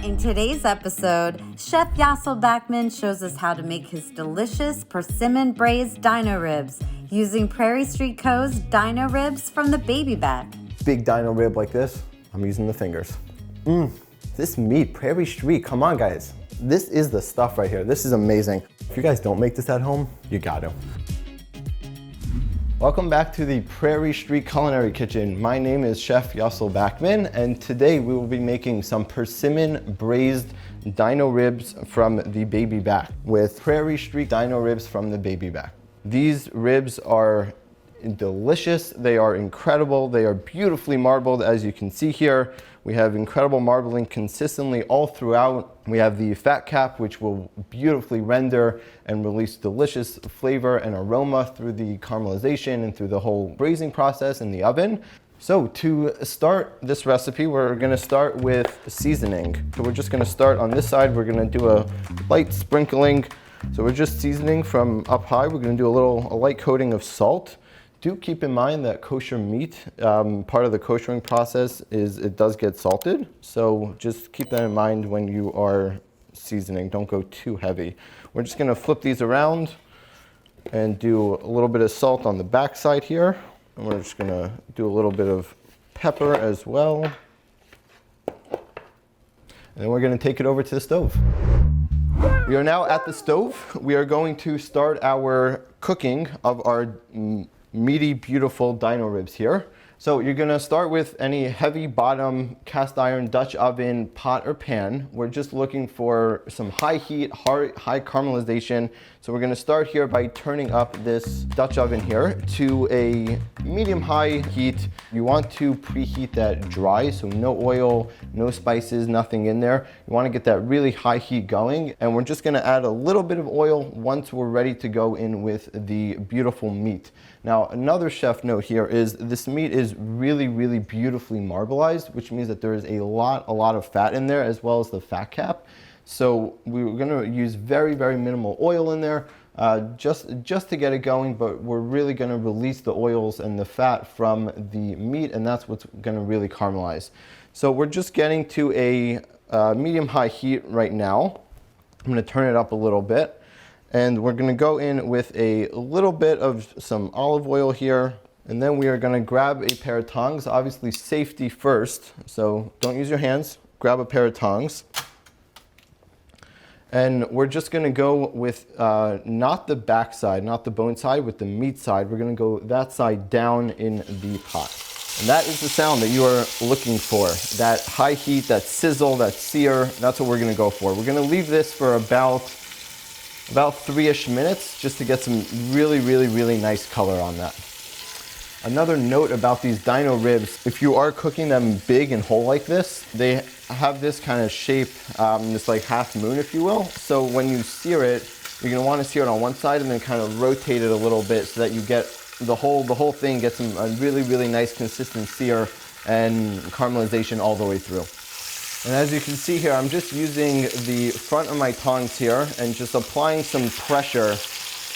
In today's episode, Chef Yossel Backman shows us how to make his delicious Persimmon Braised Dino Ribs using Prairie Street Co.'s Dino Ribs from the baby back. Big dino rib like this, I'm using the fingers. This meat, Prairie Street, come on guys. This is the stuff right here. This is amazing. If you guys don't make this at home, you got to. Welcome back to the Prairie Street Culinary Kitchen. My name is Chef Yossel Backman, and today we will be making some Persimmon Braised Dino Ribs from the baby back with Prairie Street Dino Ribs from the baby back. These ribs are delicious. They are incredible. They are beautifully marbled, as you can see here. We have incredible marbling consistently all throughout. We have the fat cap, which will beautifully render and release delicious flavor and aroma through the caramelization and through the whole braising process in the oven. So to start this recipe, we're gonna start with seasoning. So we're just gonna start on this side. We're gonna do a light sprinkling. So we're just seasoning from up high. We're gonna do a light coating of salt. Do keep in mind that kosher meat, part of the koshering process is it does get salted. So just keep that in mind when you are seasoning. Don't go too heavy. We're just gonna flip these around and do a little bit of salt on the back side here. And we're just gonna do a little bit of pepper as well. And then we're gonna take it over to the stove. We are now at the stove. We are going to start our cooking of our meaty, beautiful dino ribs here. So you're gonna start with any heavy bottom cast iron Dutch oven pot or pan. We're just looking for some high heat, high caramelization. So we're gonna start here by turning up this Dutch oven here to a medium high heat. You want to preheat that dry, so no oil, no spices, nothing in there. You wanna get that really high heat going. And we're just gonna add a little bit of oil once we're ready to go in with the beautiful meat. Now, another chef note here is this meat is really, really beautifully marbleized, which means that there is a lot of fat in there as well as the fat cap. So we're gonna use very, very minimal oil in there just to get it going, but we're really gonna release the oils and the fat from the meat, and that's what's gonna really caramelize. So we're just getting to a medium-high heat right now. I'm gonna turn it up a little bit. And we're gonna go in with a little bit of some olive oil here. And then we are gonna grab a pair of tongs, obviously safety first. So don't use your hands, grab a pair of tongs. And we're just gonna go with not the back side, not the bone side, with the meat side. We're gonna go that side down in the pot. And that is the sound that you are looking for. That high heat, that sizzle, that sear, that's what we're gonna go for. We're gonna leave this for about 3-ish minutes just to get some really nice color on that. Another note about these dino ribs, if you are cooking them big and whole like this, they have this kind of shape, this like half moon, if you will. So when you sear it, you're gonna wanna sear it on one side and then kind of rotate it a little bit so that you get the whole thing gets a really nice consistent sear and caramelization all the way through. And as you can see here, I'm just using the front of my tongs here and just applying some pressure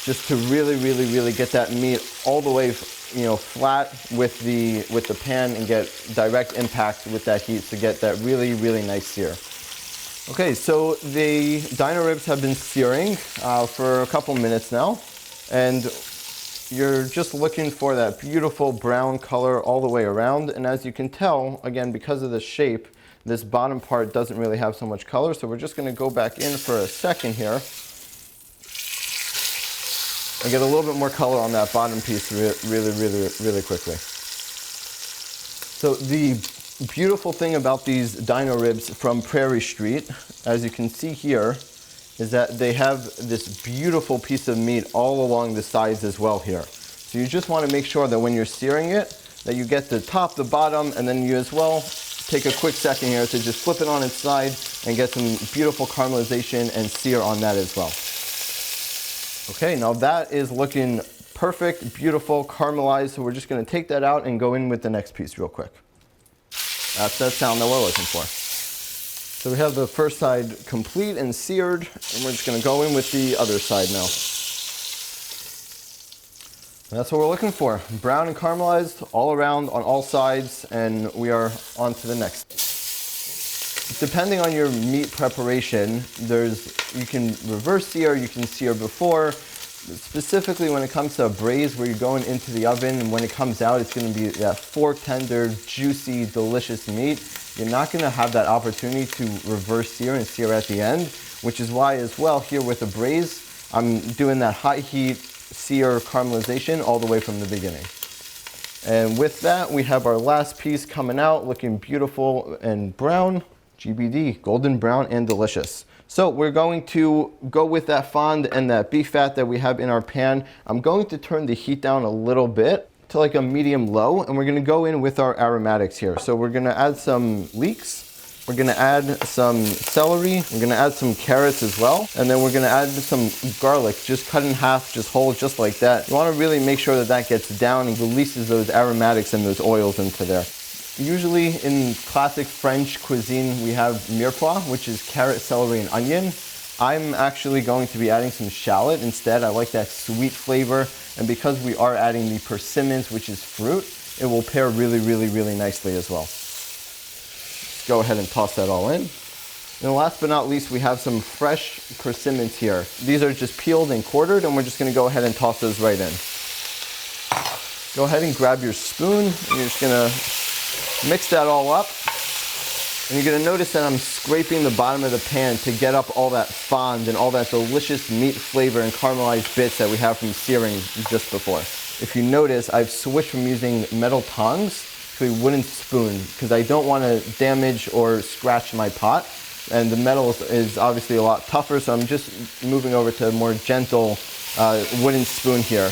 just to really get that meat all the way, flat with the pan and get direct impact with that heat to get that really nice sear. Okay, so the dino ribs have been searing for a couple minutes now, and you're just looking for that beautiful brown color all the way around. And as you can tell, again, because of the shape, this bottom part doesn't really have so much color, so we're just gonna go back in for a second here and get a little bit more color on that bottom piece really quickly. So the beautiful thing about these dino ribs from Prairie Street, as you can see here, is that they have this beautiful piece of meat all along the sides as well here. So you just wanna make sure that when you're searing it, that you get the top, the bottom, and then you as well take a quick second here to just flip it on its side and get some beautiful caramelization and sear on that as well. Okay, now that is looking perfect, beautiful, caramelized. So we're just gonna take that out and go in with the next piece real quick. That's that sound that we're looking for. So we have the first side complete and seared, and we're just gonna go in with the other side now. And that's what we're looking for. Brown and caramelized all around on all sides, and we are on to the next. Depending on your meat preparation, you can reverse sear, you can sear before. Specifically when it comes to a braise where you're going into the oven and when it comes out, it's gonna be that fork tender, juicy, delicious meat. You're not gonna have that opportunity to reverse sear and sear at the end, which is why as well here with the braise, I'm doing that high heat sear caramelization all the way from the beginning. And with that, we have our last piece coming out looking beautiful and brown, GBD, golden brown and delicious. So we're going to go with that fond and that beef fat that we have in our pan. I'm going to turn the heat down a little bit to like a medium low, and we're gonna go in with our aromatics here. So we're gonna add some leeks, we're gonna add some celery, we're gonna add some carrots as well, and then we're gonna add some garlic, just cut in half, just whole, just like that. You wanna really make sure that that gets down and releases those aromatics and those oils into there. Usually in classic French cuisine, we have mirepoix, which is carrot, celery, and onion. I'm actually going to be adding some shallot instead. I like that sweet flavor. And because we are adding the persimmons, which is fruit, it will pair really, really, really nicely as well. Let's go ahead and toss that all in. And last but not least, we have some fresh persimmons here. These are just peeled and quartered, and we're just gonna go ahead and toss those right in. Go ahead and grab your spoon, and you're just gonna mix that all up, and you're gonna notice that I'm scraping the bottom of the pan to get up all that fond and all that delicious meat flavor and caramelized bits that we have from searing just before. If you notice, I've switched from using metal tongs to a wooden spoon because I don't wanna damage or scratch my pot, and the metal is obviously a lot tougher, so I'm just moving over to a more gentle wooden spoon here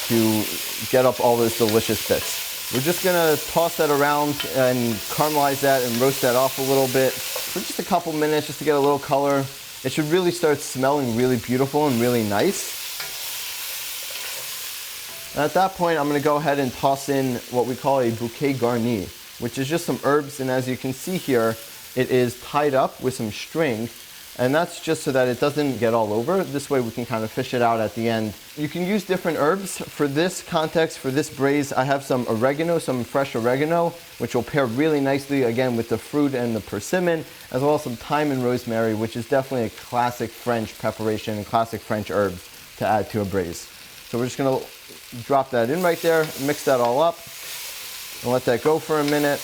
to get up all those delicious bits. We're just gonna toss that around and caramelize that and roast that off a little bit for just a couple minutes just to get a little color. It should really start smelling really beautiful and really nice. And at that point, I'm gonna go ahead and toss in what we call a bouquet garni, which is just some herbs, and as you can see here, it is tied up with some string, and that's just so that it doesn't get all over. This way we can kind of fish it out at the end. You can use different herbs. For this context, for this braise, I have some oregano, some fresh oregano, which will pair really nicely again with the fruit and the persimmon, as well as some thyme and rosemary, which is definitely a classic French preparation and classic French herbs to add to a braise. So we're just gonna drop that in right there, mix that all up, and let that go for a minute.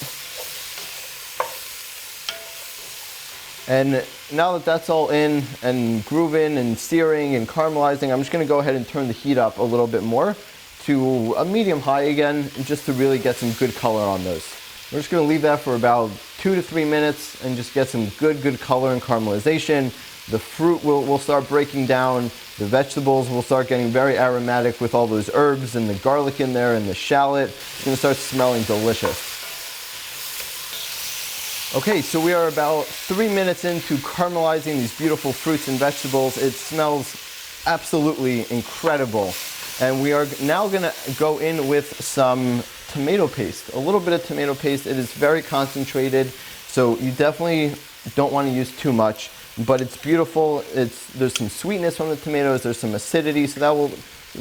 And now that that's all in and grooving and searing and caramelizing, I'm just gonna go ahead and turn the heat up a little bit more to a medium high again, just to really get some good color on those. We're just gonna leave that for about 2 to 3 minutes and just get some good color and caramelization. The fruit will start breaking down. The vegetables will start getting very aromatic with all those herbs and the garlic in there and the shallot. It's gonna start smelling delicious. Okay, so we are about 3 minutes into caramelizing these beautiful fruits and vegetables. It smells absolutely incredible. And we are now gonna go in with some tomato paste, a little bit of tomato paste. It is very concentrated, so you definitely don't wanna use too much, but it's beautiful. There's some sweetness from the tomatoes, there's some acidity, so that will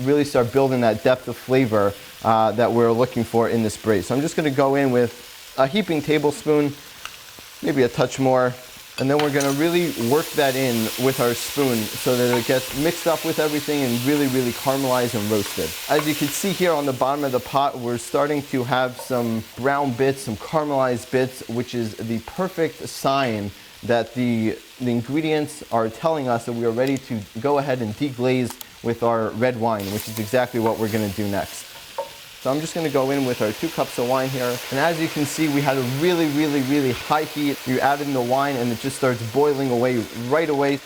really start building that depth of flavor that we're looking for in this braise. So I'm just gonna go in with a heaping tablespoon, maybe a touch more, and then we're gonna really work that in with our spoon so that it gets mixed up with everything and really caramelized and roasted. As you can see here on the bottom of the pot, we're starting to have some brown bits, some caramelized bits, which is the perfect sign that the ingredients are telling us that we are ready to go ahead and deglaze with our red wine, which is exactly what we're gonna do next. So I'm just gonna go in with our 2 cups of wine here. And as you can see, we had a really high heat. You add in the wine and it just starts boiling away right away.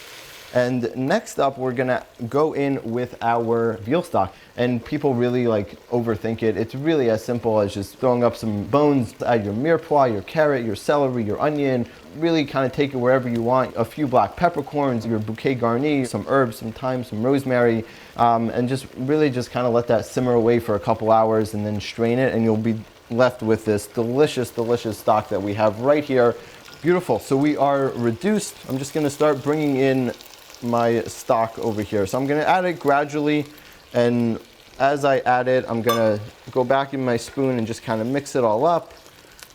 And next up, we're gonna go in with our veal stock. And people really overthink it. It's really as simple as just throwing up some bones, add your mirepoix, your carrot, your celery, your onion, really kind of take it wherever you want. A few black peppercorns, your bouquet garni, some herbs, some thyme, some rosemary, and just really just kind of let that simmer away for a couple hours and then strain it, and you'll be left with this delicious stock that we have right here. Beautiful. So we are reduced. I'm just gonna start bringing in my stock over here. So I'm gonna add it gradually, and as I add it, I'm gonna go back in my spoon and just kind of mix it all up.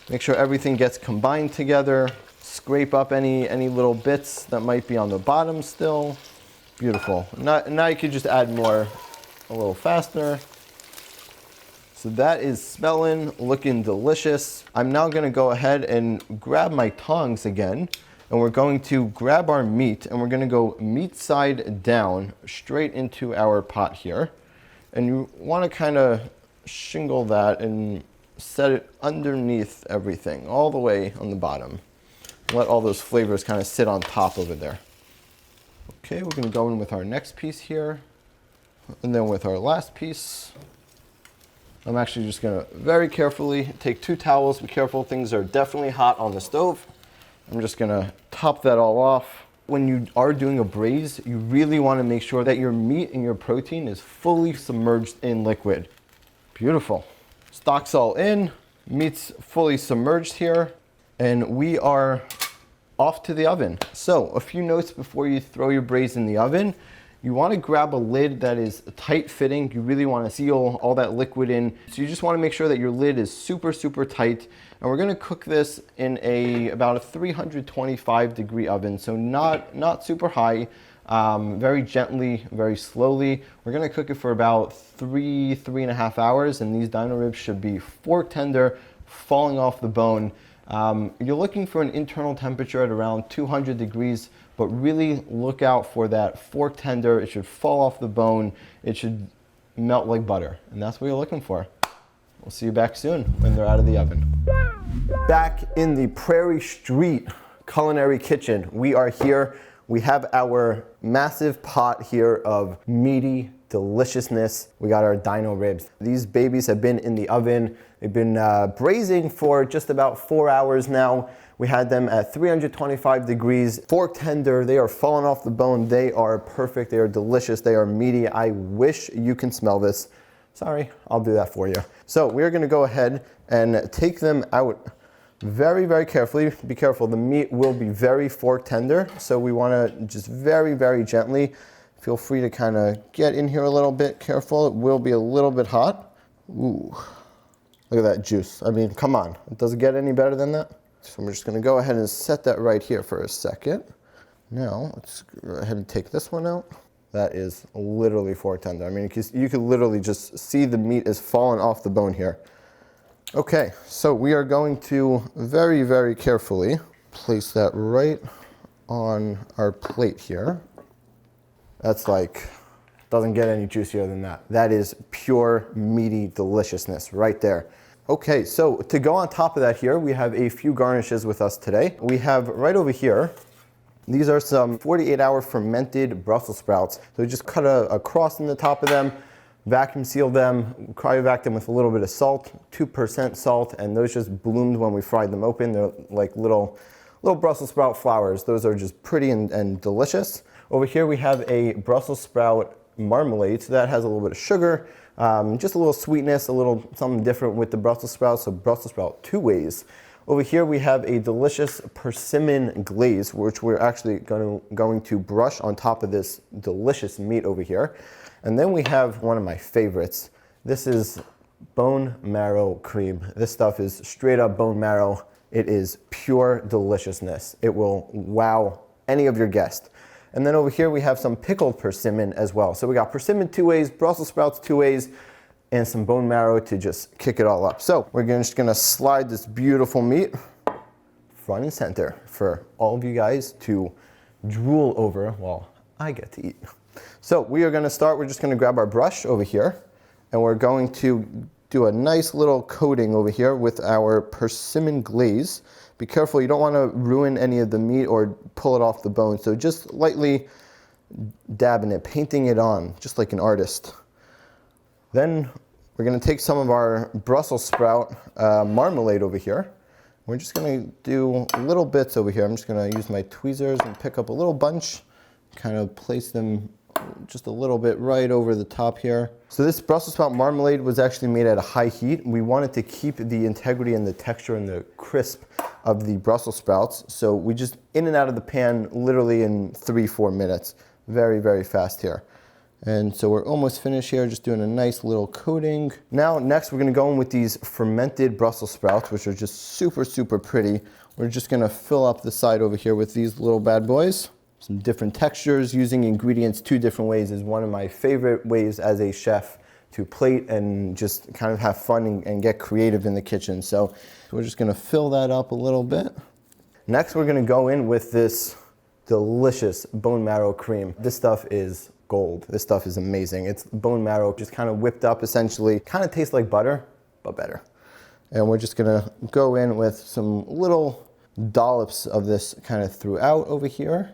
Make sure everything gets combined together. scrape up any little bits that might be on the bottom still. Beautiful. Now you could just add more a little faster. So that is smelling, looking delicious. I'm now gonna go ahead and grab my tongs again, and we're going to grab our meat, and we're gonna go meat side down straight into our pot here. And you wanna kinda shingle that and set it underneath everything, all the way on the bottom. Let all those flavors kind of sit on top over there. Okay, we're gonna go in with our next piece here, and then with our last piece. I'm actually just gonna very carefully take 2 towels. Be careful, things are definitely hot on the stove. I'm just gonna top that all off. When you are doing a braise, you really wanna make sure that your meat and your protein is fully submerged in liquid. Beautiful. Stock's all in, meat's fully submerged here, and we are off to the oven. So a few notes before you throw your braise in the oven. You want to grab a lid that is tight fitting. You really want to seal all that liquid in. So you just want to make sure that your lid is super, super tight. And we're going to cook this in about a 325-degree oven. So not super high, very gently, very slowly. We're going to cook it for about 3.5 hours. And these dino ribs should be fork tender, falling off the bone. You're looking for an internal temperature at around 200 degrees, but really look out for that fork tender. It should fall off the bone. It should melt like butter, and that's what you're looking for. We'll see you back soon when they're out of the oven. Back in the Prairie Street Culinary Kitchen, we are here. We have our massive pot here of meaty deliciousness. We got our dino ribs. These babies have been in the oven. They've been braising for just about 4 hours now. We had them at 325 degrees, fork tender. They are falling off the bone. They are perfect. They are delicious. They are meaty. I wish you can smell this. Sorry, I'll do that for you. So we're gonna go ahead and take them out very, very carefully. Be careful, the meat will be very fork tender. So we wanna just very, very gently, feel free to kind of get in here a little bit. Careful, it will be a little bit hot. Ooh, look at that juice. I mean, come on, does it get any better than that? So I'm just gonna go ahead and set that right here for a second. Now, let's go ahead and take this one out. That is literally fork tender. I mean, you could literally just see the meat is falling off the bone here. Okay, so we are going to very, very carefully place that right on our plate here. That's like, doesn't get any juicier than that. That is pure meaty deliciousness right there. Okay, so to go on top of that here, we have a few garnishes with us today. We have right over here, these are some 48-hour fermented Brussels sprouts. So we just cut a cross in the top of them, vacuum seal them, cryovac them with a little bit of salt, 2% salt, and those just bloomed when we fried them open. They're like little Brussels sprout flowers. Those are just pretty and delicious. Over here we have a Brussels sprout marmalade, so that has a little bit of sugar, just a little sweetness, a little something different with the Brussels sprouts, so Brussels sprout 2 ways. Over here we have a delicious persimmon glaze, which we're actually going to brush on top of this delicious meat over here. And then we have one of my favorites. This is bone marrow cream. This stuff is straight up bone marrow. It is pure deliciousness. It will wow any of your guests. And then over here we have some pickled persimmon as well. So we got persimmon 2 ways, Brussels sprouts 2 ways, and some bone marrow to just kick it all up. So we're just gonna slide this beautiful meat front and center for all of you guys to drool over while I get to eat. So we are gonna start, we're just gonna grab our brush over here, and we're going to do a nice little coating over here with our persimmon glaze. Be careful, you don't wanna ruin any of the meat or pull it off the bone. So just lightly dabbing it, painting it on, just like an artist. Then we're gonna take some of our Brussels sprout marmalade over here. We're just gonna do little bits over here. I'm just gonna use my tweezers and pick up a little bunch, kind of place them just a little bit right over the top here. So this Brussels sprout marmalade was actually made at a high heat. We wanted to keep the integrity and the texture and the crisp of the Brussels sprouts. So we just in and out of the pan literally in 3-4 minutes. Very, very fast here. And so we're almost finished here, just doing a nice little coating. Now, next we're gonna go in with these fermented Brussels sprouts, which are just super, super pretty. We're just gonna fill up the side over here with these little bad boys. Some different textures. Using ingredients 2 different ways is one of my favorite ways as a chef to plate and just kind of have fun and get creative in the kitchen. So we're just gonna fill that up a little bit. Next, we're gonna go in with this delicious bone marrow cream. This stuff is gold. This stuff is amazing. It's bone marrow just kind of whipped up essentially. Kind of tastes like butter, but better. And we're just gonna go in with some little dollops of this kind of throughout over here.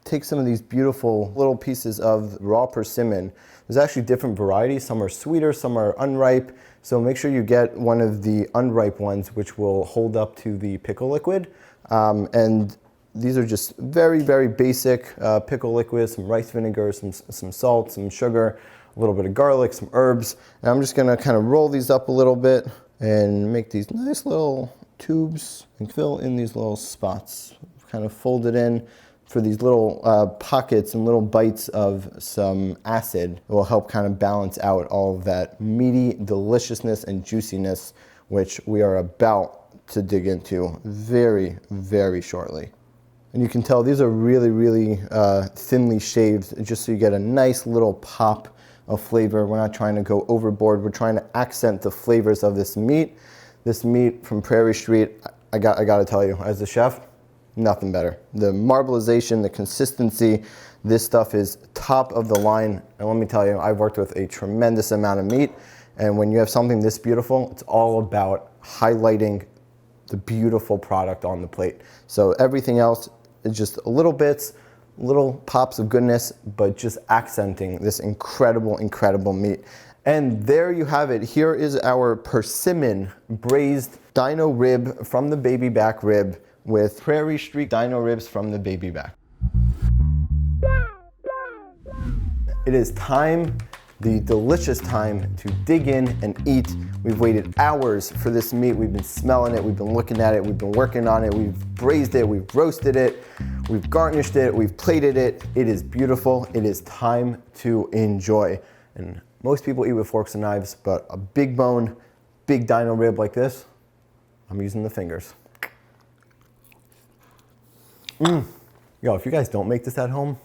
Take some of these beautiful little pieces of raw persimmon. There's actually different varieties. Some are sweeter, some are unripe. So make sure you get one of the unripe ones, which will hold up to the pickle liquid. And these are just very, very basic pickle liquid, some rice vinegar, some salt, some sugar, a little bit of garlic, some herbs. And I'm just gonna kind of roll these up a little bit and make these nice little tubes and fill in these little spots. Kind of fold it in for these little pockets and little bites of some acid. It will help kind of balance out all of that meaty deliciousness and juiciness, which we are about to dig into very, very shortly. And you can tell these are really, really thinly shaved, just so you get a nice little pop of flavor. We're not trying to go overboard. We're trying to accent the flavors of this meat. This meat from Prairie Street, I gotta tell you, as a chef, nothing better. The marbleization, the consistency, this stuff is top of the line. And let me tell you, I've worked with a tremendous amount of meat. And when you have something this beautiful, it's all about highlighting the beautiful product on the plate. So everything else is just little bits, little pops of goodness, but just accenting this incredible, incredible meat. And there you have it. Here is our Persimmon Braised Dino Rib from the baby back rib with Prairie Street Dino Ribs from the baby back. It is time, the delicious time, to dig in and eat. We've waited hours for this meat. We've been smelling it, we've been looking at it, we've been working on it, we've braised it, we've roasted it, we've garnished it, we've plated it. It is beautiful. It is time to enjoy. And most people eat with forks and knives, but a big bone, big dino rib like this, I'm using the fingers. Yo, if you guys don't make this at home,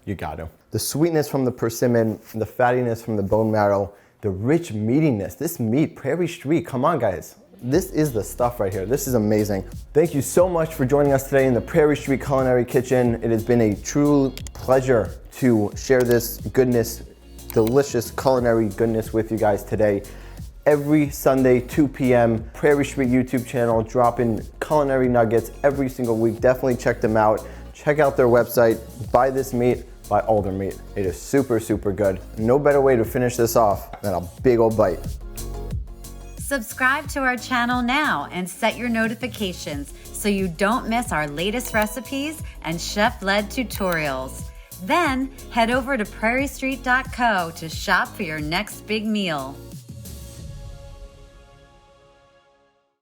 you got to. The sweetness from the persimmon, the fattiness from the bone marrow, the rich meatiness. This meat, Prairie Street, come on guys. This is the stuff right here. This is amazing. Thank you so much for joining us today in the Prairie Street Culinary Kitchen. It has been a true pleasure to share this goodness, delicious culinary goodness with you guys today. Every Sunday, 2 p.m., Prairie Street YouTube channel, dropping culinary nuggets every single week. Definitely check them out. Check out their website, buy this meat, buy all their meat. It is super, super good. No better way to finish this off than a big old bite. Subscribe to our channel now and set your notifications so you don't miss our latest recipes and chef-led tutorials. Then head over to prairiestreet.co to shop for your next big meal.